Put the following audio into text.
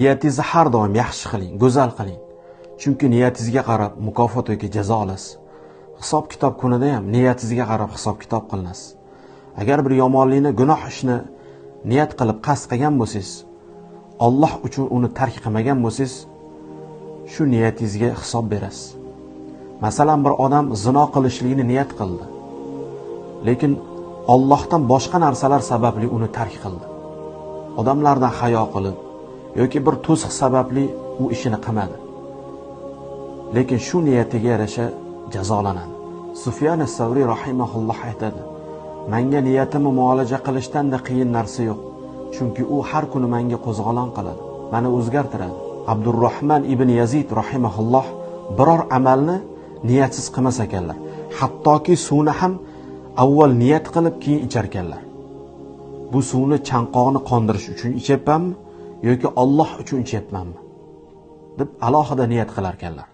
Niyatingizni har doim yaxshi qiling, go'zal qiling. Chunki niyatingizga qarab mukofot yoki jazo olasiz. Hisob kitob kunida ham niyatingizga qarab hisob kitob qilinasiz. Agar bir yomonlikni, gunoh ishni niyat qilib qasd qilgan bo'lsangiz, Alloh uchun uni tark qilmagan bo'lsangiz, shu niyatingizga hisob berasiz. Masalan, bir odam zino qilishlikni niyat qildi. Lekin Allohdan boshqa narsalar sababli uni tark qildi. Odamlardan hayo qilib yoki bir to'siq sababli u ishini qilmadi. Lekin shu niyatiga yarasha jazolanadi. Sufyan as-Savri rahimahulloh aytadi: "Menga niyatimni muolaja qilishdan-da qiyin narsa yo'q. Chunki u har kuni menga qo'zg'olon qiladi, meni o'zgartiradi." Abdurrahman ibn Yazid rahimahulloh biror amalni niyatsiz qilmas ekanlar. Hattoki suvni ham avval niyat qilib keyin ichar ekanlar. Bu suvni chanqoqni qondirish uchun ichyapmanmi yoki Alloh uchun ichyapmanmi deb alohida niyat qilar ekanlar.